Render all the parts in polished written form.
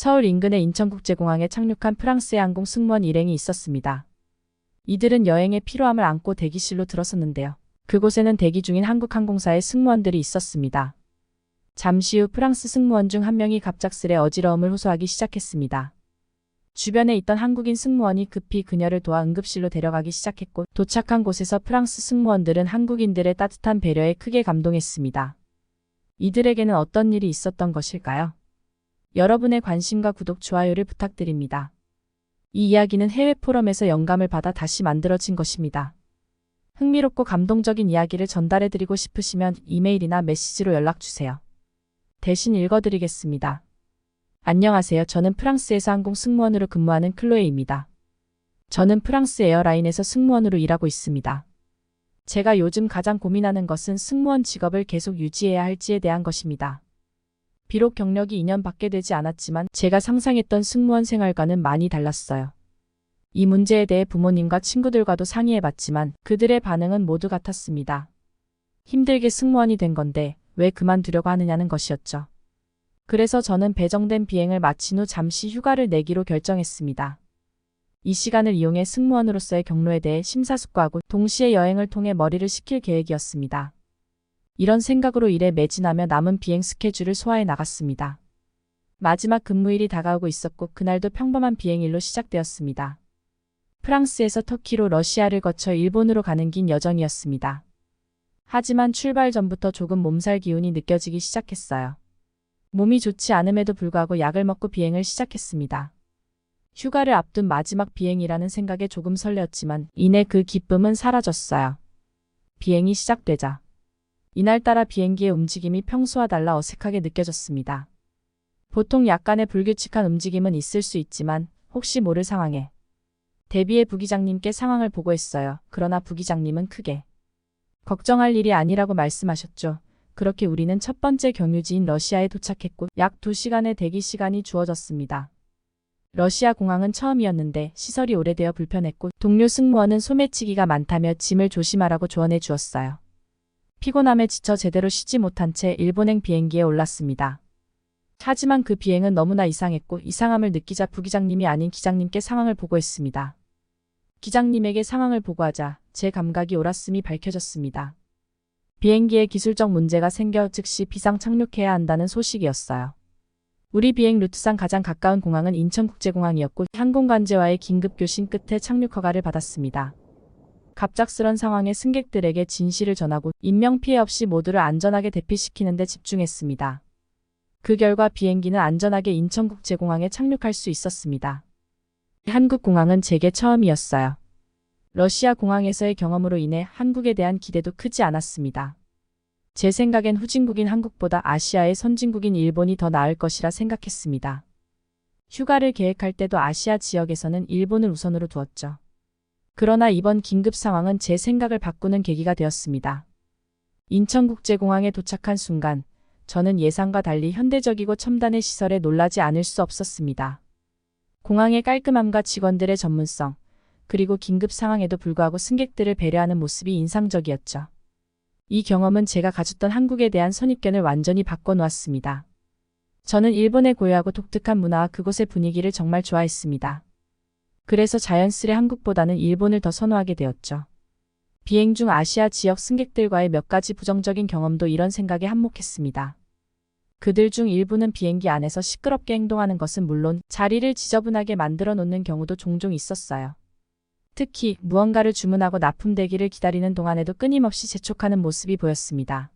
서울 인근의 인천국제공항에 착륙한 프랑스의 항공 승무원 일행이 있었습니다. 이들은 여행의 피로함을 안고 대기실로 들어섰는데요. 그곳에는 대기 중인 한국항공사의 승무원들이 있었습니다. 잠시 후 프랑스 승무원 중 한 명이 갑작스레 어지러움을 호소하기 시작했습니다. 주변에 있던 한국인 승무원이 급히 그녀를 도와 응급실로 데려가기 시작했고, 도착한 곳에서 프랑스 승무원들은 한국인들의 따뜻한 배려에 크게 감동했습니다. 이들에게는 어떤 일이 있었던 것일까요? 여러분의 관심과 구독, 좋아요를 부탁드립니다. 이 이야기는 해외 포럼에서 영감을 받아 다시 만들어진 것입니다. 흥미롭고 감동적인 이야기를 전달해드리고 싶으시면 이메일이나 메시지로 연락주세요. 대신 읽어드리겠습니다. 안녕하세요. 저는 프랑스에서 항공 승무원으로 근무하는 클로에입니다. 저는 프랑스 에어라인에서 승무원으로 일하고 있습니다. 제가 요즘 가장 고민하는 것은 승무원 직업을 계속 유지해야 할지에 대한 것입니다. 비록 경력이 2년밖에 되지 않았지만 제가 상상했던 승무원 생활과는 많이 달랐어요. 이 문제에 대해 부모님과 친구들과도 상의해봤지만 그들의 반응은 모두 같았습니다. 힘들게 승무원이 된 건데 왜 그만두려고 하느냐는 것이었죠. 그래서 저는 배정된 비행을 마친 후 잠시 휴가를 내기로 결정했습니다. 이 시간을 이용해 승무원으로서의 경로에 대해 심사숙고하고 동시에 여행을 통해 머리를 식힐 계획이었습니다. 이런 생각으로 일에 매진하며 남은 비행 스케줄을 소화해 나갔습니다. 마지막 근무일이 다가오고 있었고 그날도 평범한 비행일로 시작되었습니다. 프랑스에서 터키로 러시아를 거쳐 일본으로 가는 긴 여정이었습니다. 하지만 출발 전부터 조금 몸살 기운이 느껴지기 시작했어요. 몸이 좋지 않음에도 불구하고 약을 먹고 비행을 시작했습니다. 휴가를 앞둔 마지막 비행이라는 생각에 조금 설레었지만 이내 그 기쁨은 사라졌어요. 비행이 시작되자 이날따라 비행기의 움직임이 평소와 달라 어색하게 느껴졌습니다. 보통 약간의 불규칙한 움직임은 있을 수 있지만 혹시 모를 상황에 대비해 부기장님께 상황을 보고했어요. 그러나 부기장님은 크게 걱정할 일이 아니라고 말씀하셨죠. 그렇게 우리는 첫 번째 경유지인 러시아에 도착했고 약 2시간의 대기 시간이 주어졌습니다. 러시아 공항은 처음이었는데 시설이 오래되어 불편했고 동료 승무원은 소매치기가 많다며 짐을 조심하라고 조언해 주었어요. 피곤함에 지쳐 제대로 쉬지 못한 채 일본행 비행기에 올랐습니다. 하지만 그 비행은 너무나 이상했고 이상함을 느끼자 부기장님이 아닌 기장님께 상황을 보고했습니다. 기장님에게 상황을 보고하자 제 감각이 옳았음이 밝혀졌습니다. 비행기에 기술적 문제가 생겨 즉시 비상 착륙해야 한다는 소식이었어요. 우리 비행 루트상 가장 가까운 공항은 인천국제공항이었고 항공관제와의 긴급 교신 끝에 착륙 허가를 받았습니다. 갑작스런 상황에 승객들에게 진실을 전하고 인명피해 없이 모두를 안전하게 대피시키는 데 집중했습니다. 그 결과 비행기는 안전하게 인천국제공항에 착륙할 수 있었습니다. 한국공항은 제게 처음이었어요. 러시아 공항에서의 경험으로 인해 한국에 대한 기대도 크지 않았습니다. 제 생각엔 후진국인 한국보다 아시아의 선진국인 일본이 더 나을 것이라 생각했습니다. 휴가를 계획할 때도 아시아 지역에서는 일본을 우선으로 두었죠. 그러나 이번 긴급 상황은 제 생각을 바꾸는 계기가 되었습니다. 인천국제공항에 도착한 순간 저는 예상과 달리 현대적이고 첨단의 시설에 놀라지 않을 수 없었습니다. 공항의 깔끔함과 직원들의 전문성, 그리고 긴급 상황에도 불구하고 승객들을 배려하는 모습이 인상적이었죠. 이 경험은 제가 가졌던 한국에 대한 선입견을 완전히 바꿔놓았습니다. 저는 일본의 고유하고 독특한 문화와 그곳의 분위기를 정말 좋아했습니다. 그래서 자연스레 한국보다는 일본을 더 선호하게 되었죠. 비행 중 아시아 지역 승객들과의 몇 가지 부정적인 경험도 이런 생각에 한몫했습니다. 그들 중 일부는 비행기 안에서 시끄럽게 행동하는 것은 물론 자리를 지저분하게 만들어 놓는 경우도 종종 있었어요. 특히 무언가를 주문하고 납품되기를 기다리는 동안에도 끊임없이 재촉하는 모습이 보였습니다.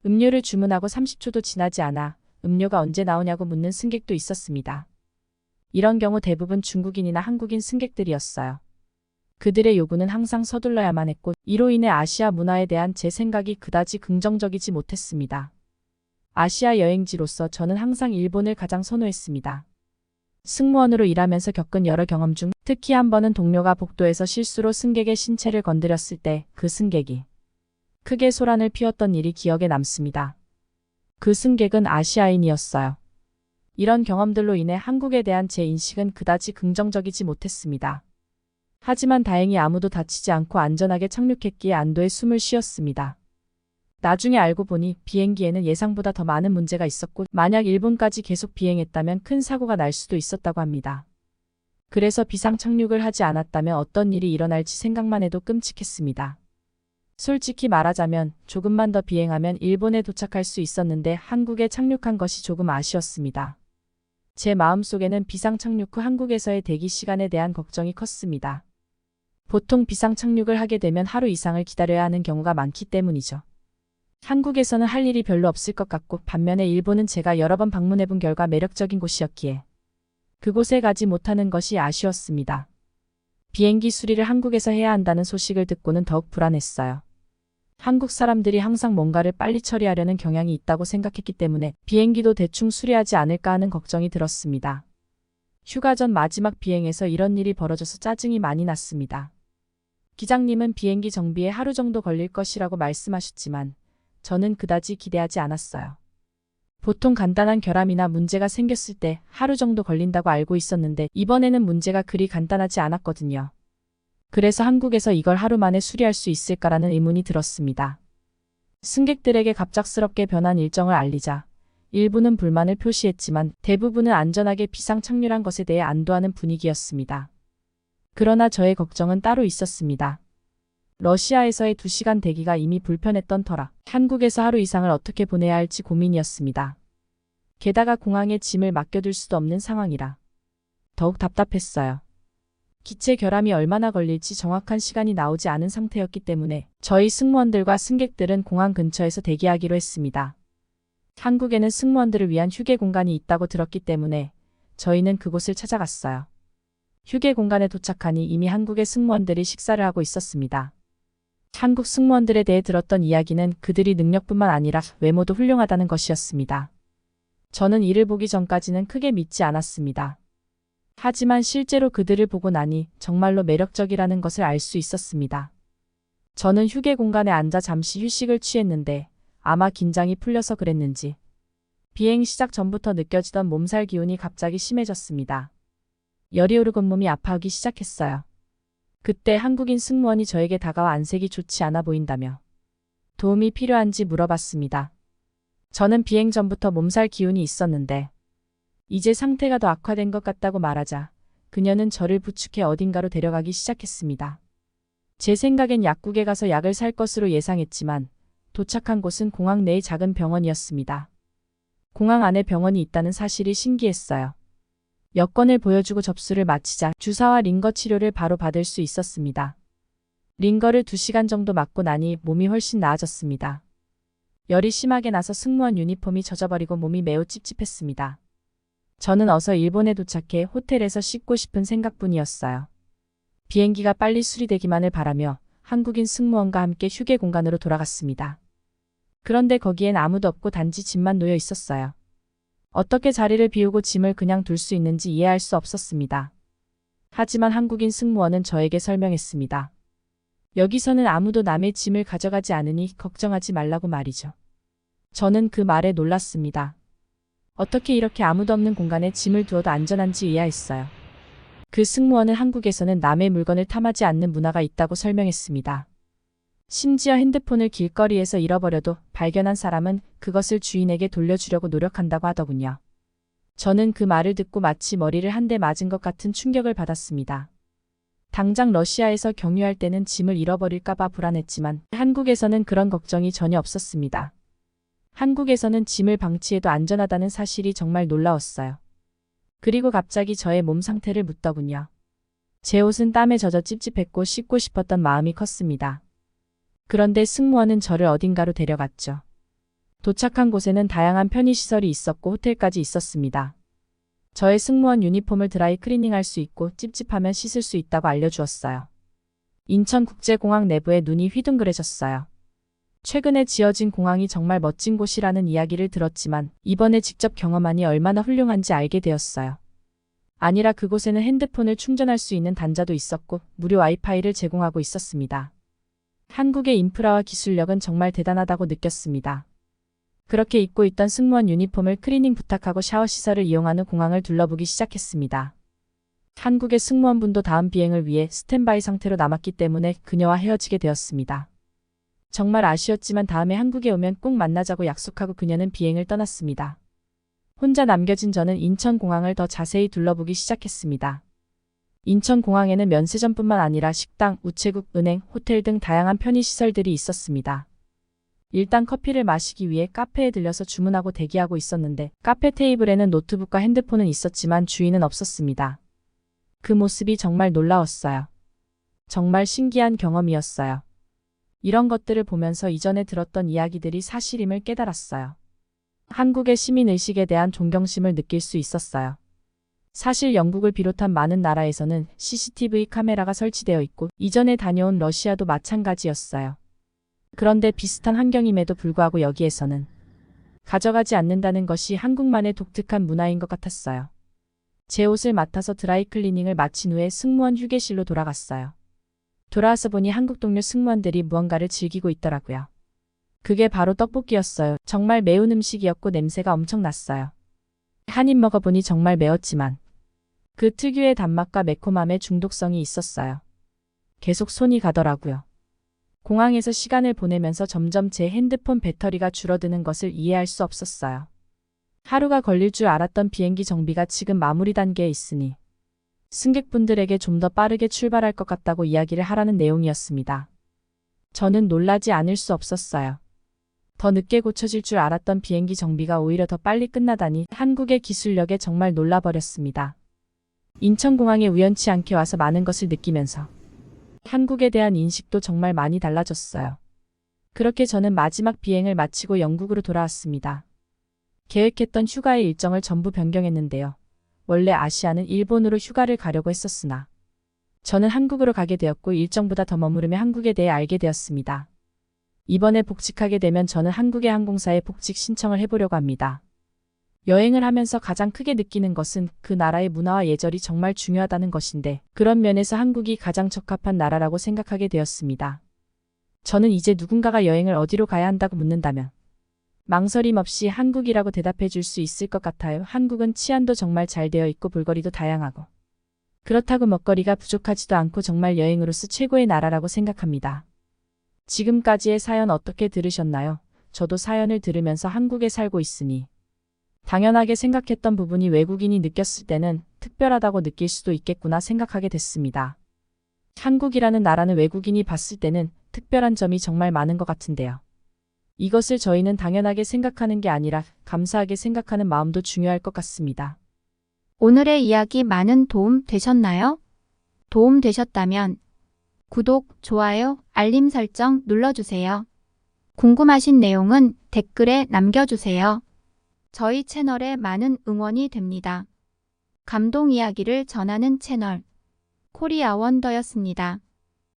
음료를 주문하고 30초도 지나지 않아 음료가 언제 나오냐고 묻는 승객도 있었습니다. 이런 경우 대부분 중국인이나 한국인 승객들이었어요. 그들의 요구는 항상 서둘러야만 했고 이로 인해 아시아 문화에 대한 제 생각이 그다지 긍정적이지 못했습니다. 아시아 여행지로서 저는 항상 일본을 가장 선호했습니다. 승무원으로 일하면서 겪은 여러 경험 중 특히 한 번은 동료가 복도에서 실수로 승객의 신체를 건드렸을 때 그 승객이 크게 소란을 피웠던 일이 기억에 남습니다. 그 승객은 아시아인이었어요. 이런 경험들로 인해 한국에 대한 제 인식은 그다지 긍정적이지 못했습니다. 하지만 다행히 아무도 다치지 않고 안전하게 착륙했기에 안도의 숨을 쉬었습니다. 나중에 알고 보니 비행기에는 예상보다 더 많은 문제가 있었고 만약 일본까지 계속 비행했다면 큰 사고가 날 수도 있었다고 합니다. 그래서 비상 착륙을 하지 않았다면 어떤 일이 일어날지 생각만 해도 끔찍했습니다. 솔직히 말하자면 조금만 더 비행하면 일본에 도착할 수 있었는데 한국에 착륙한 것이 조금 아쉬웠습니다. 제 마음속에는 비상 착륙 후 한국에서의 대기 시간에 대한 걱정이 컸습니다. 보통 비상 착륙을 하게 되면 하루 이상을 기다려야 하는 경우가 많기 때문이죠. 한국에서는 할 일이 별로 없을 것 같고 반면에 일본은 제가 여러 번 방문해본 결과 매력적인 곳이었기에 그곳에 가지 못하는 것이 아쉬웠습니다. 비행기 수리를 한국에서 해야 한다는 소식을 듣고는 더욱 불안했어요. 한국 사람들이 항상 뭔가를 빨리 처리하려는 경향이 있다고 생각했기 때문에 비행기도 대충 수리하지 않을까 하는 걱정이 들었습니다. 휴가 전 마지막 비행에서 이런 일이 벌어져서 짜증이 많이 났습니다. 기장님은 비행기 정비에 하루 정도 걸릴 것이라고 말씀하셨지만 저는 그다지 기대하지 않았어요. 보통 간단한 결함이나 문제가 생겼을 때 하루 정도 걸린다고 알고 있었는데 이번에는 문제가 그리 간단하지 않았거든요. 그래서 한국에서 이걸 하루 만에 수리할 수 있을까라는 의문이 들었습니다. 승객들에게 갑작스럽게 변한 일정을 알리자 일부는 불만을 표시했지만 대부분은 안전하게 비상 착륙한 것에 대해 안도하는 분위기였습니다. 그러나 저의 걱정은 따로 있었습니다. 러시아에서의 2시간 대기가 이미 불편했던 터라 한국에서 하루 이상을 어떻게 보내야 할지 고민이었습니다. 게다가 공항에 짐을 맡겨둘 수도 없는 상황이라 더욱 답답했어요. 기체 결함이 얼마나 걸릴지 정확한 시간이 나오지 않은 상태였기 때문에 저희 승무원들과 승객들은 공항 근처에서 대기하기로 했습니다. 한국에는 승무원들을 위한 휴게 공간이 있다고 들었기 때문에 저희는 그곳을 찾아갔어요. 휴게 공간에 도착하니 이미 한국의 승무원들이 식사를 하고 있었습니다. 한국 승무원들에 대해 들었던 이야기는 그들이 능력뿐만 아니라 외모도 훌륭하다는 것이었습니다. 저는 이를 보기 전까지는 크게 믿지 않았습니다. 하지만 실제로 그들을 보고 나니 정말로 매력적이라는 것을 알 수 있었습니다. 저는 휴게 공간에 앉아 잠시 휴식을 취했는데 아마 긴장이 풀려서 그랬는지 비행 시작 전부터 느껴지던 몸살 기운이 갑자기 심해졌습니다. 열이 오르고 몸이 아파하기 시작했어요. 그때 한국인 승무원이 저에게 다가와 안색이 좋지 않아 보인다며 도움이 필요한지 물어봤습니다. 저는 비행 전부터 몸살 기운이 있었는데 이제 상태가 더 악화된 것 같다고 말하자 그녀는 저를 부축해 어딘가로 데려가기 시작했습니다. 제 생각엔 약국에 가서 약을 살 것으로 예상했지만 도착한 곳은 공항 내의 작은 병원이었습니다. 공항 안에 병원이 있다는 사실이 신기했어요. 여권을 보여주고 접수를 마치자 주사와 링거 치료를 바로 받을 수 있었습니다. 링거를 2시간 정도 맞고 나니 몸이 훨씬 나아졌습니다. 열이 심하게 나서 승무원 유니폼이 젖어버리고 몸이 매우 찝찝했습니다. 저는 어서 일본에 도착해 호텔에서 씻고 싶은 생각뿐이었어요. 비행기가 빨리 수리되기만을 바라며 한국인 승무원과 함께 휴게 공간으로 돌아갔습니다. 그런데 거기엔 아무도 없고 단지 짐만 놓여 있었어요. 어떻게 자리를 비우고 짐을 그냥 둘 수 있는지 이해할 수 없었습니다. 하지만 한국인 승무원은 저에게 설명했습니다. 여기서는 아무도 남의 짐을 가져가지 않으니 걱정하지 말라고 말이죠. 저는 그 말에 놀랐습니다. 어떻게 이렇게 아무도 없는 공간에 짐을 두어도 안전한지 의아했어요. 그 승무원은 한국에서는 남의 물건을 탐하지 않는 문화가 있다고 설명했습니다. 심지어 핸드폰을 길거리에서 잃어버려도 발견한 사람은 그것을 주인에게 돌려주려고 노력한다고 하더군요. 저는 그 말을 듣고 마치 머리를 한 대 맞은 것 같은 충격을 받았습니다. 당장 러시아에서 경유할 때는 짐을 잃어버릴까봐 불안했지만 한국에서는 그런 걱정이 전혀 없었습니다. 한국에서는 짐을 방치해도 안전하다는 사실이 정말 놀라웠어요. 그리고 갑자기 저의 몸 상태를 묻더군요. 제 옷은 땀에 젖어 찝찝했고 씻고 싶었던 마음이 컸습니다. 그런데 승무원은 저를 어딘가로 데려갔죠. 도착한 곳에는 다양한 편의시설이 있었고 호텔까지 있었습니다. 저의 승무원 유니폼을 드라이 클리닝할 수 있고 찝찝하면 씻을 수 있다고 알려주었어요. 인천국제공항 내부에 눈이 휘둥그레졌어요. 최근에 지어진 공항이 정말 멋진 곳이라는 이야기를 들었지만 이번에 직접 경험하니 얼마나 훌륭한지 알게 되었어요. 아니라 그곳에는 핸드폰을 충전할 수 있는 단자도 있었고 무료 와이파이를 제공하고 있었습니다. 한국의 인프라와 기술력은 정말 대단하다고 느꼈습니다. 그렇게 입고 있던 승무원 유니폼을 클리닝 부탁하고 샤워 시설을 이용한 후 공항을 둘러보기 시작했습니다. 한국의 승무원분도 다음 비행을 위해 스탠바이 상태로 남았기 때문에 그녀와 헤어지게 되었습니다. 정말 아쉬웠지만 다음에 한국에 오면 꼭 만나자고 약속하고 그녀는 비행을 떠났습니다. 혼자 남겨진 저는 인천공항을 더 자세히 둘러보기 시작했습니다. 인천공항에는 면세점뿐만 아니라 식당, 우체국, 은행, 호텔 등 다양한 편의시설들이 있었습니다. 일단 커피를 마시기 위해 카페에 들려서 주문하고 대기하고 있었는데 카페 테이블에는 노트북과 핸드폰은 있었지만 주인은 없었습니다. 그 모습이 정말 놀라웠어요. 정말 신기한 경험이었어요. 이런 것들을 보면서 이전에 들었던 이야기들이 사실임을 깨달았어요. 한국의 시민의식에 대한 존경심을 느낄 수 있었어요. 사실 영국을 비롯한 많은 나라에서는 CCTV 카메라가 설치되어 있고 이전에 다녀온 러시아도 마찬가지였어요. 그런데 비슷한 환경임에도 불구하고 여기에서는 가져가지 않는다는 것이 한국만의 독특한 문화인 것 같았어요. 제 옷을 맡아서 드라이클리닝을 마친 후에 승무원 휴게실로 돌아갔어요. 돌아와서 보니 한국 동료 승무원들이 무언가를 즐기고 있더라고요. 그게 바로 떡볶이였어요. 정말 매운 음식이었고 냄새가 엄청 났어요. 한 입 먹어보니 정말 매웠지만 그 특유의 단맛과 매콤함에 중독성이 있었어요. 계속 손이 가더라고요. 공항에서 시간을 보내면서 점점 제 핸드폰 배터리가 줄어드는 것을 이해할 수 없었어요. 하루가 걸릴 줄 알았던 비행기 정비가 지금 마무리 단계에 있으니 승객분들에게 좀 더 빠르게 출발할 것 같다고 이야기를 하라는 내용이었습니다. 저는 놀라지 않을 수 없었어요. 더 늦게 고쳐질 줄 알았던 비행기 정비가 오히려 더 빨리 끝나다니 한국의 기술력에 정말 놀라버렸습니다. 인천공항에 우연치 않게 와서 많은 것을 느끼면서 한국에 대한 인식도 정말 많이 달라졌어요. 그렇게 저는 마지막 비행을 마치고 영국으로 돌아왔습니다. 계획했던 휴가의 일정을 전부 변경했는데요. 원래 아시아는 일본으로 휴가를 가려고 했었으나 저는 한국으로 가게 되었고 일정보다 더 머무르며 한국에 대해 알게 되었습니다. 이번에 복직하게 되면 저는 한국의 항공사에 복직 신청을 해보려고 합니다. 여행을 하면서 가장 크게 느끼는 것은 그 나라의 문화와 예절이 정말 중요하다는 것인데 그런 면에서 한국이 가장 적합한 나라라고 생각하게 되었습니다. 저는 이제 누군가가 여행을 어디로 가야 한다고 묻는다면 망설임 없이 한국이라고 대답해 줄 수 있을 것 같아요. 한국은 치안도 정말 잘 되어 있고 볼거리도 다양하고 그렇다고 먹거리가 부족하지도 않고 정말 여행으로서 최고의 나라라고 생각합니다. 지금까지의 사연 어떻게 들으셨나요? 저도 사연을 들으면서 한국에 살고 있으니 당연하게 생각했던 부분이 외국인이 느꼈을 때는 특별하다고 느낄 수도 있겠구나 생각하게 됐습니다. 한국이라는 나라는 외국인이 봤을 때는 특별한 점이 정말 많은 것 같은데요. 이것을 저희는 당연하게 생각하는 게 아니라 감사하게 생각하는 마음도 중요할 것 같습니다. 오늘의 이야기 많은 도움 되셨나요? 도움 되셨다면 구독, 좋아요, 알림 설정 눌러주세요. 궁금하신 내용은 댓글에 남겨주세요. 저희 채널에 많은 응원이 됩니다. 감동 이야기를 전하는 채널 코리아 원더였습니다.